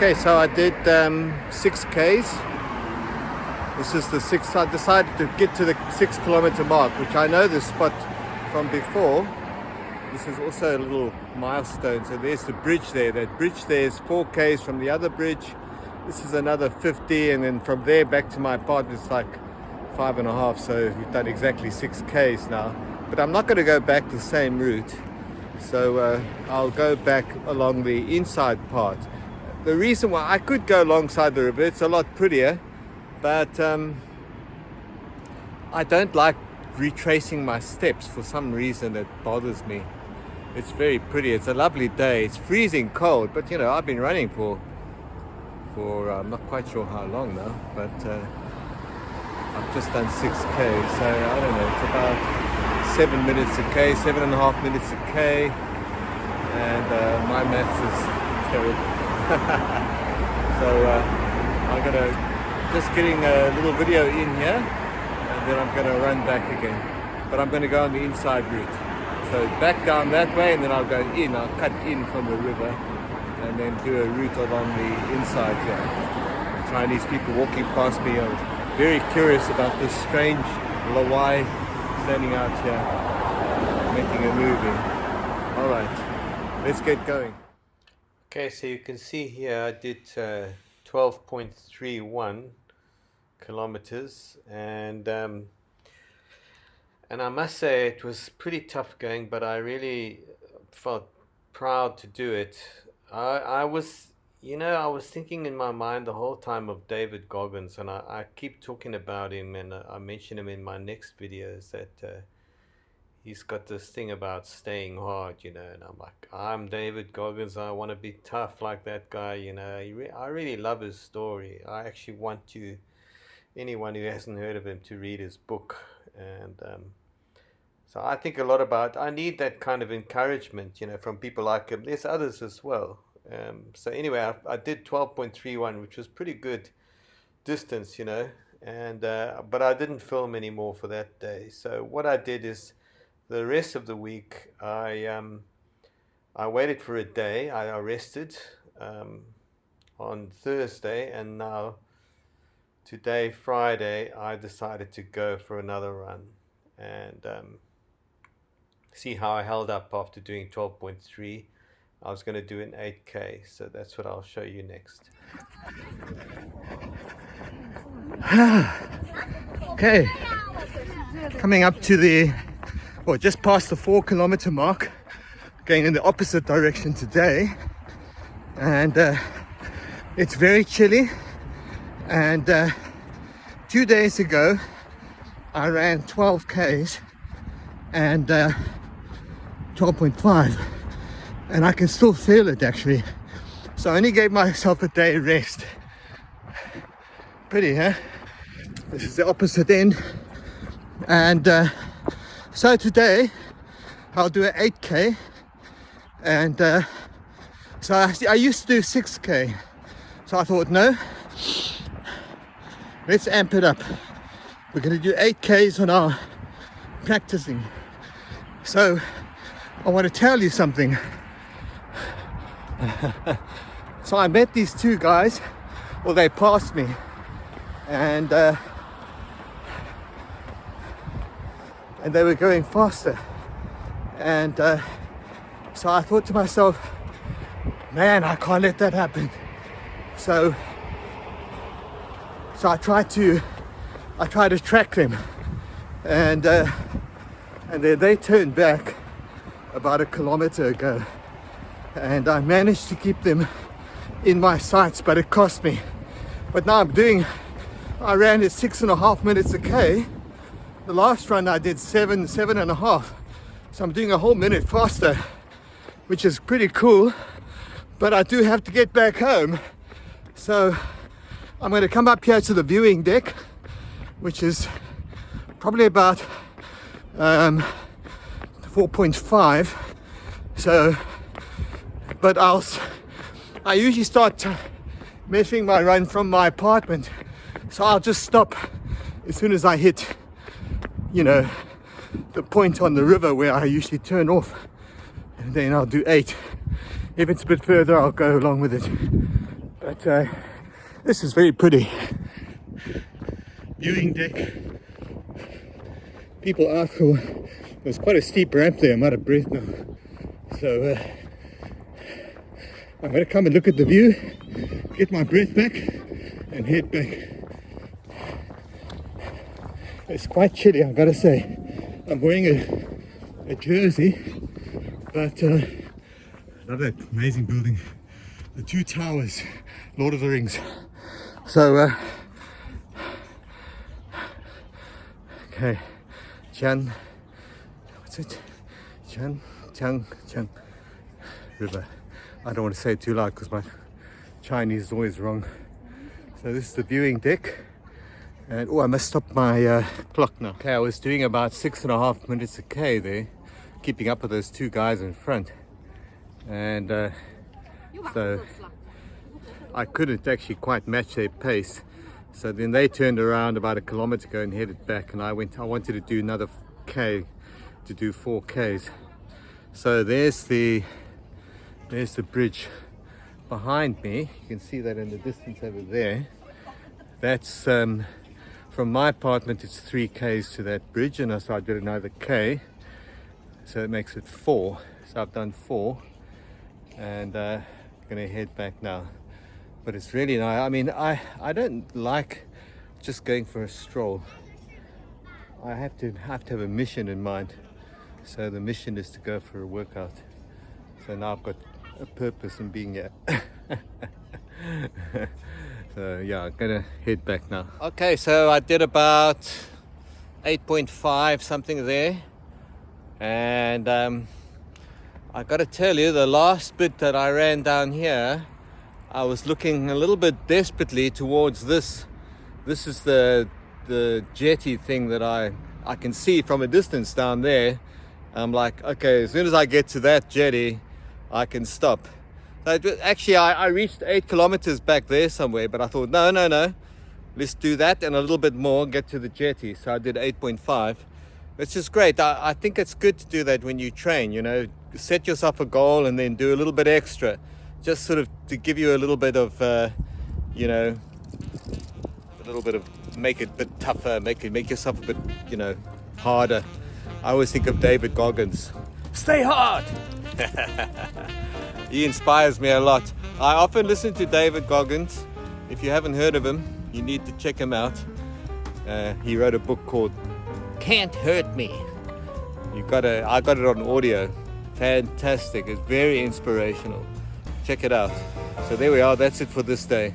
Okay, so I did 6Ks. This is the sixth. I decided to get to the 6 kilometer mark, which I know the spot from before. This is also a little milestone. So there's the bridge there. That bridge there is 4Ks from the other bridge. This is another 50, and then from there back to my apartment it's like 5.5. So we've done exactly 6S now. But I'm not going to go back the same route. So I'll go back along the inside part. The reason why I could go alongside the river, it's a lot prettier, but I don't like retracing my steps for some reason. That bothers me. It's very pretty. It's a lovely day. It's freezing cold, but you know, I've been running for I'm not quite sure how long now, but I've just done 6K, so I don't know, it's about 7 minutes a K, 7.5 minutes a K, and my maths is terrible. So I'm gonna just getting a little video in here, and then I'm gonna run back again. But I'm gonna go on the inside route. So back down that way, and then I'll go in. I'll cut in from the river, and then do a route along the inside here. Chinese people walking past me are very curious about this strange Lawai standing out here, making a movie. All right, let's get going. Okay, so you can see here I did 12.31 kilometers, and I must say it was pretty tough going, but I really felt proud to do it. I was thinking in my mind the whole time of David Goggins, and I keep talking about him, and I mention him in my next videos, that he's got this thing about staying hard, you know, and I'm like, I'm David Goggins, I want to be tough like that guy, you know. I really love his story. I actually want anyone who hasn't heard of him to read his book, and so I think a lot about, I need that kind of encouragement, you know, from people like him. There's others as well. So anyway, I did 12.31, which was pretty good distance, you know, and but I didn't film anymore for that day. So what I did is, the rest of the week, I waited for a day. I rested on Thursday, and now today, Friday, I decided to go for another run and see how I held up after doing 12.3. I was going to do an 8K, so that's what I'll show you next. Okay, coming up to just past the 4 kilometer mark, going in the opposite direction today, and it's very chilly. And 2 days ago I ran 12Ks and 12.5, and I can still feel it actually. So I only gave myself a day rest. Pretty, huh? This is the opposite end, and so today I'll do an 8K, and so I used to do 6K, so I thought, no, let's amp it up. We're going to do 8S on our practicing. So I want to tell you something. So I met these two guys, well, they passed me, and they were going faster, and so I thought to myself, man, I can't let that happen. So I tried to track them, and then they turned back about 1 kilometer ago, and I managed to keep them in my sights, but it cost me. But now I ran at 6.5 minutes a K. The last run I did 7.5. So I'm doing a whole minute faster, which is pretty cool. But I do have to get back home. So I'm going to come up here to the viewing deck, which is probably about 4.5. So, but I usually start measuring my run from my apartment. So I'll just stop as soon as I hit, you know, the point on the river where I usually turn off, and then I'll do 8. If it's a bit further, I'll go along with it. But this is very pretty. Viewing deck. People out for, there's quite a steep ramp there, I'm out of breath now. So I'm going to come and look at the view, get my breath back and head back. It's quite chilly, I've got to say. I'm wearing a jersey, but another amazing building. The two towers, Lord of the Rings. So, okay, what's it? Chang River. I don't want to say it too loud because my Chinese is always wrong. So this is the viewing deck. And oh, I must stop my clock now. Okay, I was doing about 6.5 minutes a K there, keeping up with those two guys in front. And so I couldn't actually quite match their pace. So then they turned around about 1 kilometer ago and headed back, and I wanted to do another K, to do 4 Ks. So there's the bridge behind me. You can see that in the distance over there. That's from my apartment, it's 3 Ks to that bridge, and so I did another K. So it makes it 4. So I've done 4, and gonna head back now. But it's really nice. I mean, I don't like just going for a stroll. I have to have a mission in mind. So the mission is to go for a workout. So now I've got a purpose in being here. So yeah, I'm gonna head back now. Okay, so I did about 8.5 something there, and I gotta tell you, the last bit that I ran down here, I was looking a little bit desperately towards this. This is the jetty thing that I can see from a distance down there. I'm like, okay, as soon as I get to that jetty, I can stop. So actually, I reached 8 kilometers back there somewhere, but I thought, no, let's do that and a little bit more, get to the jetty. So I did 8.5. It's just great. I think it's good to do that when you train, you know, set yourself a goal and then do a little bit extra. Just sort of to give you a little bit of, you know, a little bit of, make it a bit tougher, make yourself a bit, you know, harder. I always think of David Goggins. Stay hard! He inspires me a lot. I often listen to David Goggins. If you haven't heard of him, you need to check him out. He wrote a book called Can't Hurt Me. I got it on audio. Fantastic. It's very inspirational. Check it out. So there we are. That's it for this day.